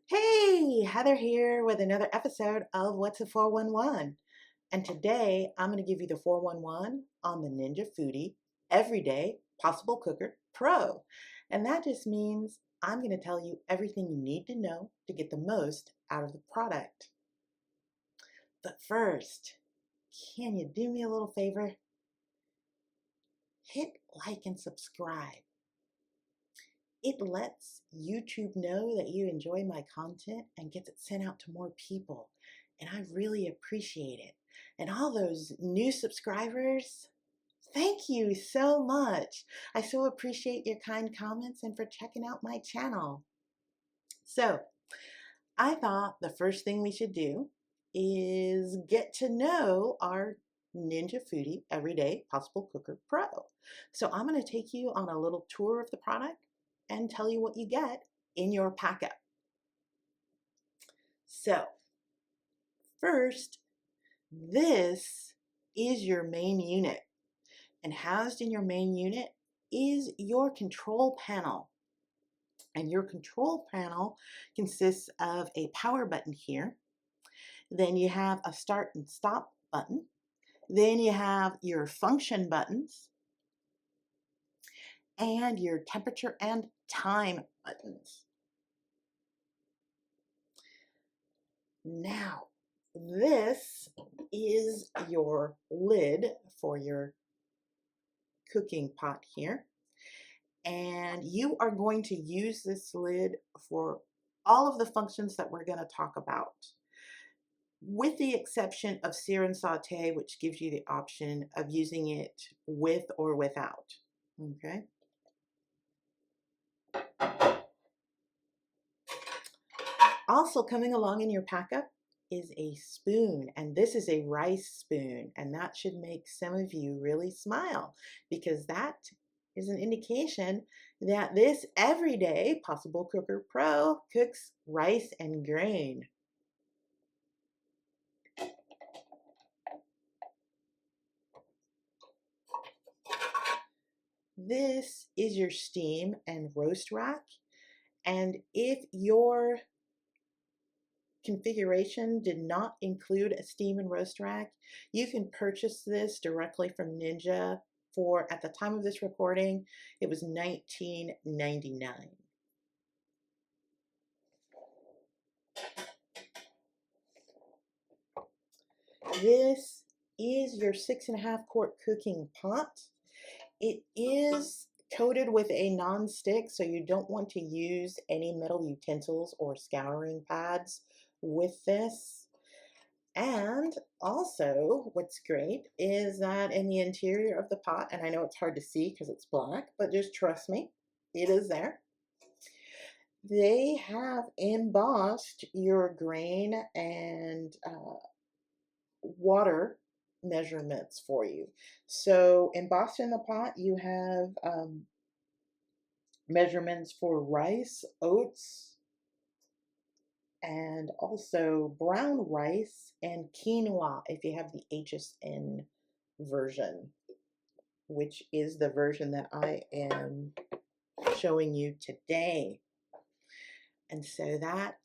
Hey, Heather here with another episode of What's a 411. And today I'm going to give you the 411 on the Ninja Foodi Everyday Possible Cooker Pro. And that just means I'm going to tell you everything you need to know to get the most out of the product. But first, can you do me a little favor? Hit like and subscribe. It lets YouTube know that you enjoy my content and gets it sent out to more people. And I really appreciate it. And all those new subscribers, thank you so much. I so appreciate your kind comments and for checking out my channel. So, I thought the first thing we should do is get to know our Ninja Foodi Everyday Possible Cooker Pro. So I'm going to take you on a little tour of the product and tell you what you get in your packet. So first, this is your main unit, and housed in your main unit is your control panel. And your control panel consists of a power button here. Then you have a start and stop button. Then you have your function buttons and your temperature and time buttons. Now, this is your lid for your cooking pot here. And you are going to use this lid for all of the functions that we're going to talk about, with the exception of sear and saute, which gives you the option of using it with or without. Okay. Also coming along in your pack-up is a spoon, and this is a rice spoon, and that should make some of you really smile because that is an indication that this Everyday Possible Cooker Pro cooks rice and grain. This is your steam and roast rack, and if your configuration did not include a steam and roast rack, you can purchase this directly from Ninja for, at the time of this recording, it was $19.99. This is your 6.5 quart cooking pot. It is coated with a non-stick, so you don't want to use any metal utensils or scouring pads with this. And also, what's great is that in the interior of the pot, and I know it's hard to see because it's black, but just trust me, it is there. They have embossed your grain and water measurements for you. So embossed in the pot, you have measurements for rice, oats, and also brown rice and quinoa if you have the HSN version, which is the version that I am showing you today. And so that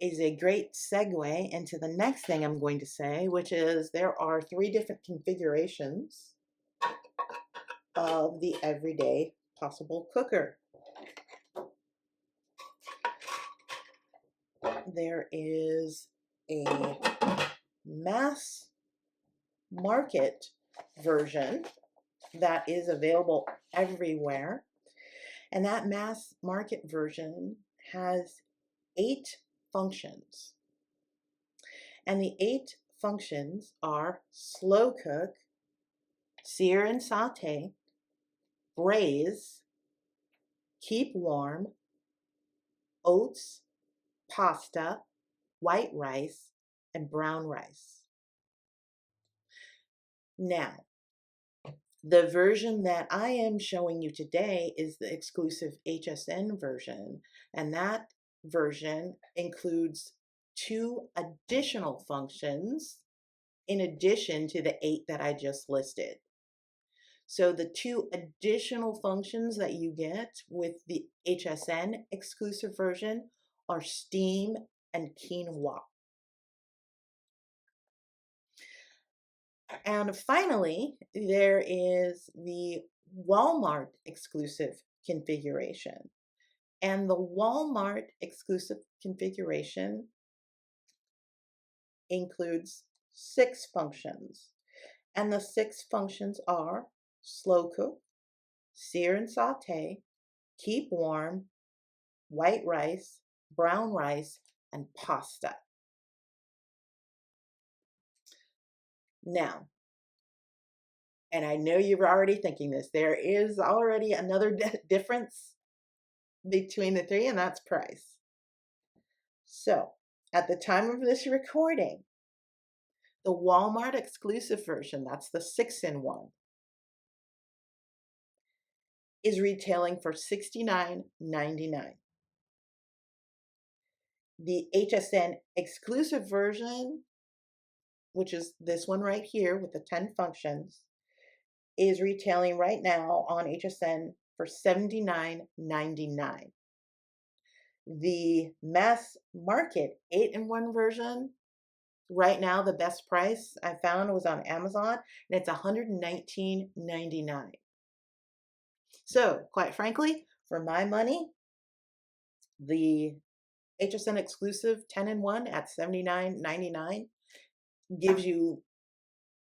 is a great segue into the next thing I'm going to say, which is there are 3 different configurations of the Everyday Possible Cooker. There is a mass market version that is available everywhere, and that mass market version has 8 functions, and the 8 functions are slow cook, sear and saute, braise, keep warm, oats, pasta, white rice, and brown rice. Now, the version that I am showing you today is the exclusive HSN version, and that version includes 2 additional functions in addition to the 8 that I just listed. So the 2 additional functions that you get with the HSN exclusive version are steam and quinoa. And finally, there is the Walmart exclusive configuration. And the Walmart exclusive configuration includes 6 functions. And the 6 functions are slow cook, sear and saute, keep warm, white rice, brown rice, and pasta. Now, and I know you're already thinking this, there is already another difference between the 3, and that's price. So, at the time of this recording, the Walmart exclusive version, that's the 6-in-1, is retailing for $69.99. The HSN exclusive version, which is this one right here with the 10 functions, is retailing right now on HSN for $79.99. The mass market 8-in-1 version, right now the best price I found was on Amazon, and it's $119.99. So, quite frankly, for my money, the HSN exclusive 10-in-1 at $79.99 gives you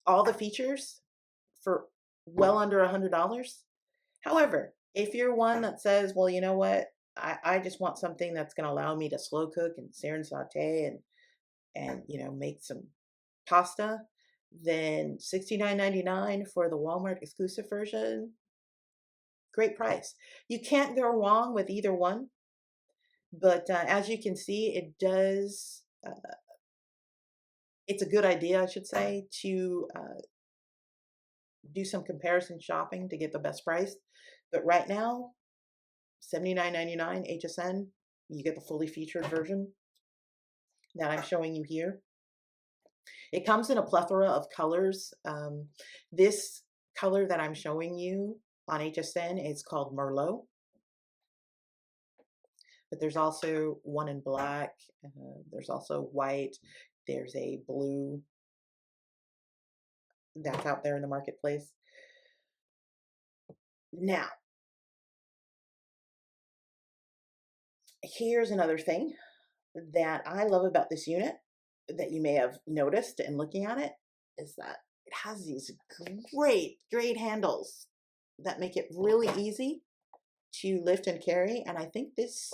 all the features for well under $100. However, if you're one that says, well, you know what, I just want something that's going to allow me to slow cook and sear and saute and make some pasta, then $69.99 for the Walmart exclusive version, great price. You can't go wrong with either one, but as you can see, it's a good idea, I should say, to do some comparison shopping to get the best price. But right now, $79.99 HSN, you get the fully featured version that I'm showing you here. It comes in a plethora of colors. This color that I'm showing you on HSN is called Merlot. But there's also one in black. There's also white. There's a blue that's out there in the marketplace. Now, here's another thing that I love about this unit that you may have noticed in looking at it, is that it has these great handles that make it really easy to lift and carry. And I think this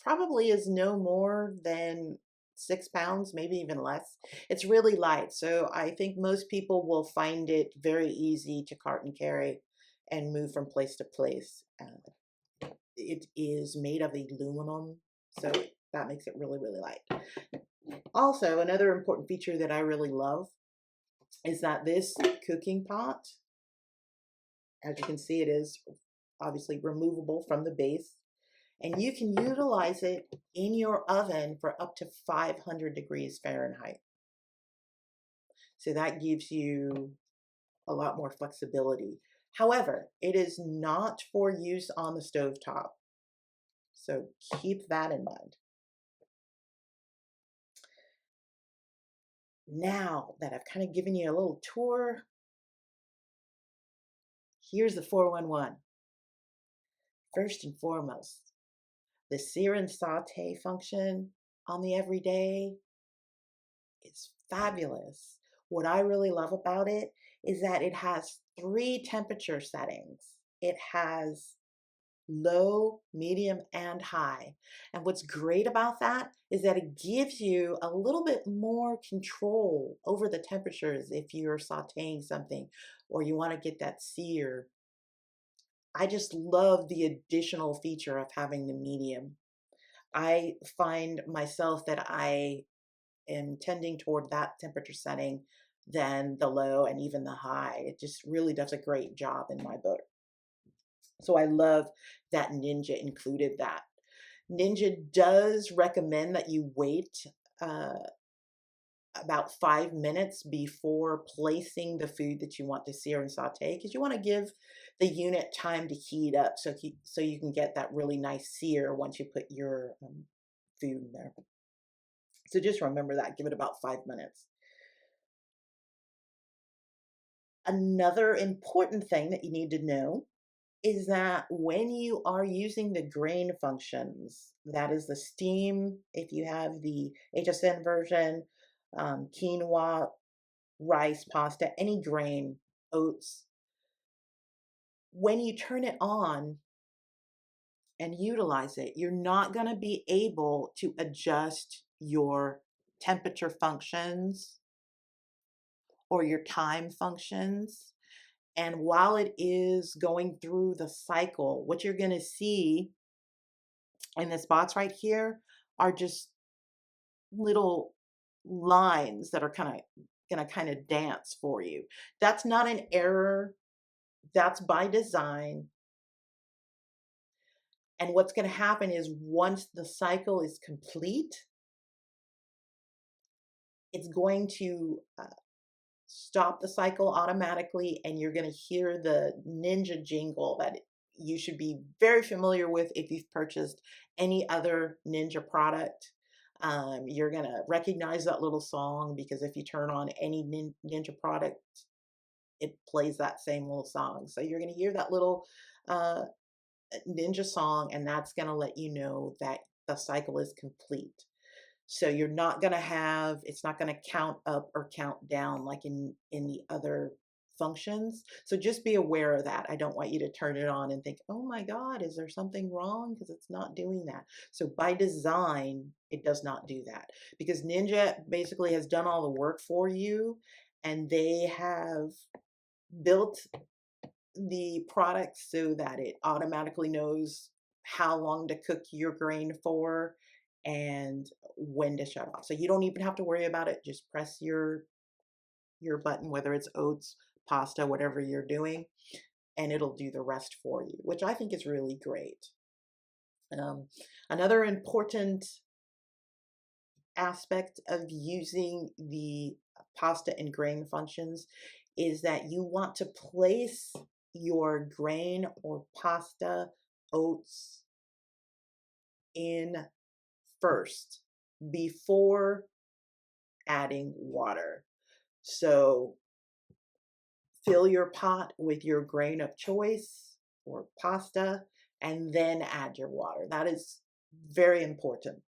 probably is no more than 6 pounds, maybe even less. It's really light, so I think most people will find it very easy to cart and carry and move from place to place. It is made of aluminum, so that makes it really light. Also, another important feature that I really love is that this cooking pot, as you can see, it is obviously removable from the base, and you can utilize it in your oven for up to 500 degrees Fahrenheit. So that gives you a lot more flexibility. However, it is not for use on the stove top. So keep that in mind. Now that I've kind of given you a little tour, here's the 411. First and foremost, the sear and saute function on the everyday is fabulous. What I really love about it is that it has 3 temperature settings. It has low, medium, and high. And what's great about that is that it gives you a little bit more control over the temperatures if you're sauteing something or you want to get that sear. I just love the additional feature of having the medium. I find myself that I am tending toward that temperature setting than the low and even the high. It just really does a great job in my book. So I love that Ninja included that. Ninja does recommend that you wait about 5 minutes before placing the food that you want to sear and saute, because you want to give the unit time to heat up so you can get that really nice sear once you put your food in there. So just remember that. Give it about 5 minutes. Another important thing that you need to know is that when you are using the grain functions, that is the steam, if you have the HSN version, quinoa, rice, pasta, any grain, oats, when you turn it on and utilize it, you're not going to be able to adjust your temperature functions or your time functions. And while it is going through the cycle, what you're going to see in this box right here are just little lines that are going to dance for you. That's not an error. That's by design. And what's going to happen is once the cycle is complete, it's going to stop the cycle automatically, and you're going to hear the Ninja jingle that you should be very familiar with if you've purchased any other Ninja product. You're going to recognize that little song because if you turn on any Ninja product, it plays that same little song. So you're going to hear that little Ninja song, and that's going to let you know that the cycle is complete. So you're not going to have, it's not going to count up or count down like in the other functions. So just be aware of that. I don't want you to turn it on and think, oh my God, is there something wrong? Because it's not doing that. So by design, it does not do that because Ninja basically has done all the work for you, and they have built the product so that it automatically knows how long to cook your grain for and when to shut off. So you don't even have to worry about it. Just press your button, whether it's oats, pasta, whatever you're doing, and it'll do the rest for you, which I think is really great. Another important aspect of using the pasta and grain functions is that you want to place your grain or pasta, oats in first before adding water. So fill your pot with your grain of choice or pasta and then add your water. That is very important.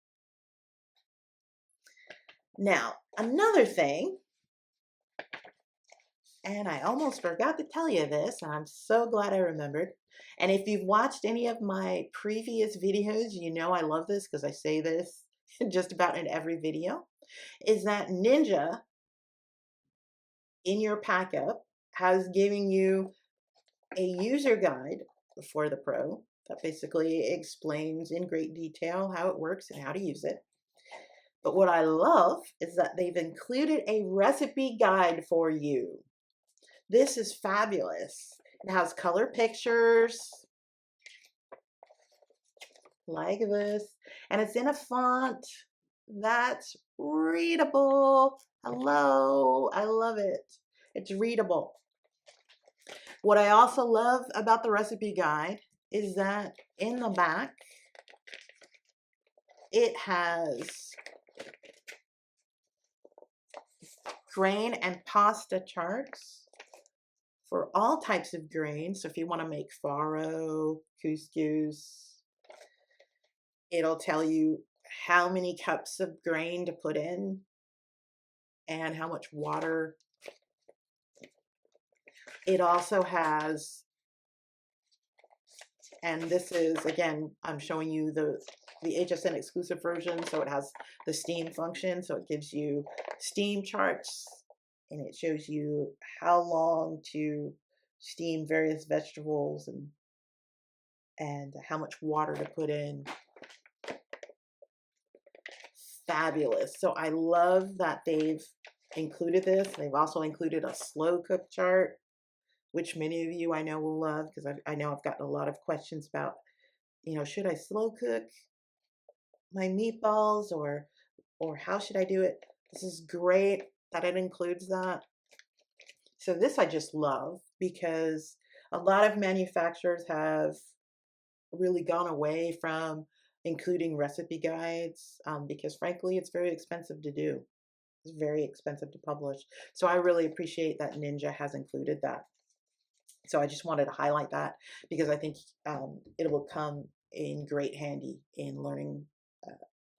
Now, another thing, and I almost forgot to tell you this, and I'm so glad I remembered. And if you've watched any of my previous videos, you know I love this because I say this just about in every video, is that Ninja in your pack up has given you a user guide for the Pro that basically explains in great detail how it works and how to use it. But what I love is that they've included a recipe guide for you. This is fabulous. It has color pictures like this, and it's in a font that's readable. Hello, I love it. It's readable. What I also love about the recipe guide is that in the back, it has grain and pasta charts for all types of grains. So if you want to make farro, couscous, it'll tell you how many cups of grain to put in and how much water. It also has, and this is, again, I'm showing you the HSN exclusive version, so it has the steam function, so it gives you steam charts, and it shows you how long to steam various vegetables and how much water to put in. Fabulous. So I love that they've included this. They've also included a slow cook chart, which many of you I know will love because I know I've gotten a lot of questions about, should I slow cook my meatballs or how should I do it? This is great that it includes that. So this I just love because a lot of manufacturers have really gone away from including recipe guides, because frankly, it's very expensive to do. It's very expensive to publish. So I really appreciate that Ninja has included that. So I just wanted to highlight that because I think it will come in great handy in learning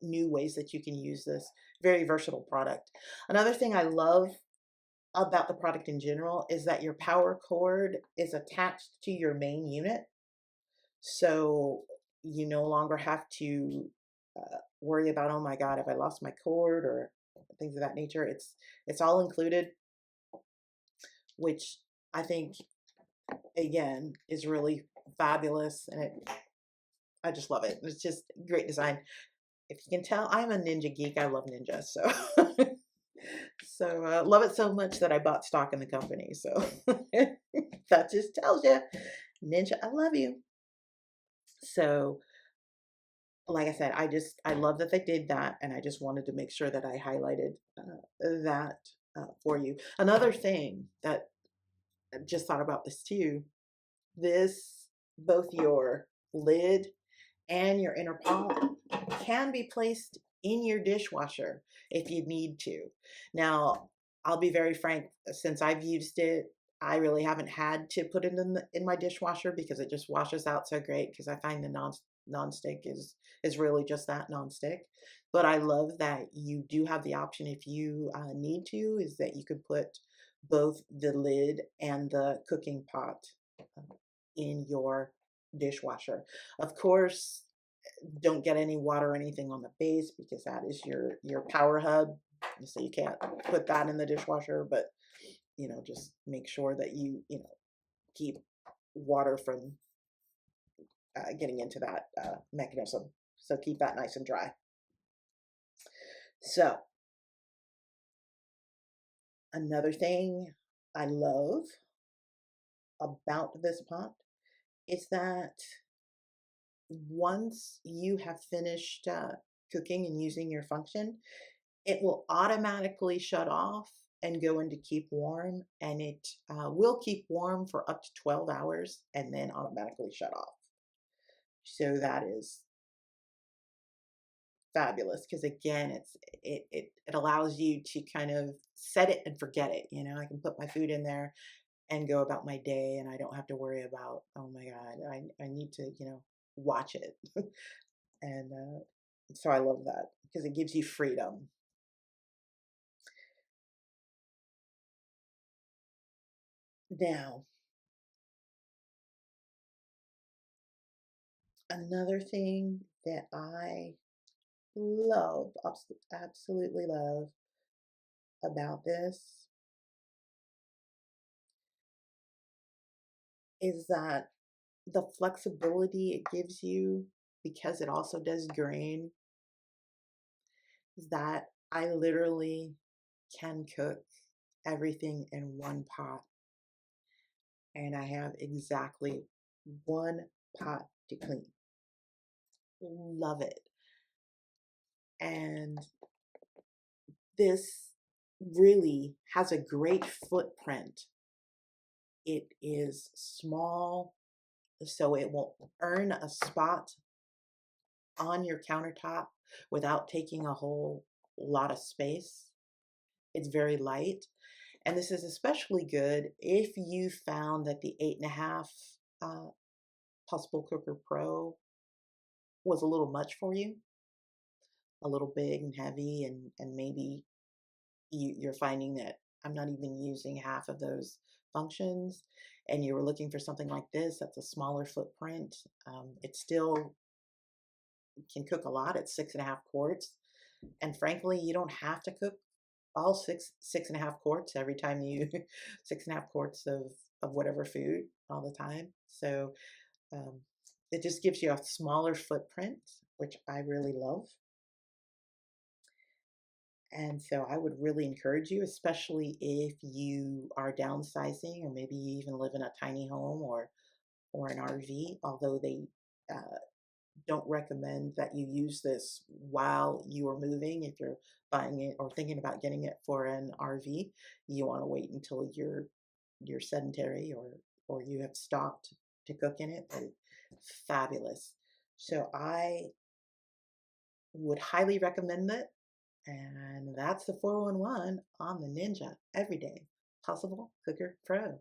new ways that you can use this very versatile product. Another thing I love about the product in general is that your power cord is attached to your main unit. So you no longer have to worry about, oh my God, if I lost my cord or things of that nature. It's all included, which I think again is really fabulous, and I just love it. It's just great design. If you can tell, I'm a Ninja geek. I love Ninja, so so love it so much that I bought stock in the company. So that just tells you, Ninja, I love you. So like I said, I love that they did that, and I just wanted to make sure that I highlighted that for you. Another thing that I just thought about this too, this, both your lid and your inner pot can be placed in your dishwasher if you need to. Now, I'll be very frank, since I've used it, I really haven't had to put it in my dishwasher because it just washes out so great, because I find the non-stick is really just that, non-stick. But I love that you do have the option, if you need to, is that you could put both the lid and the cooking pot in your dishwasher. Of course, don't get any water or anything on the base, because that is your power hub. So you can't put that in the dishwasher, but just make sure that you keep water from getting into that mechanism. So keep that nice and dry. So another thing I love about this pot is that once you have finished cooking and using your function, it will automatically shut off and go into keep warm, and it will keep warm for up to 12 hours and then automatically shut off. So that is fabulous, because again, it allows you to kind of set it and forget it. I can put my food in there and go about my day, and I don't have to worry about, oh my God, I need to watch it. And so I love that because it gives you freedom. Now, another thing that I love, absolutely love about this is that the flexibility it gives you, because it also does grain, is that I literally can cook everything in one pot, and I have exactly one pot to clean. Love it. And this really has a great footprint. It is small, so it will earn a spot on your countertop without taking a whole lot of space. It's very light. And this is especially good if you found that the 8.5 Possible Cooker Pro was a little much for you, a little big and heavy, and maybe you're finding that I'm not even using half of those functions, and you were looking for something like this that's a smaller footprint. It still can cook a lot at 6.5 quarts, and frankly, you don't have to cook all 6.5 quarts every time you 6.5 quarts of whatever food all the time. So it just gives you a smaller footprint, which I really love. And so I would really encourage you, especially if you are downsizing, or maybe you even live in a tiny home or an RV, although they don't recommend that you use this while you are moving. If you're buying it or thinking about getting it for an RV, you want to wait until you're sedentary, or you have stopped to cook in it. But fabulous. So I Would highly recommend it. And that's the 411 on the Ninja Everyday Possible Cooker Pro.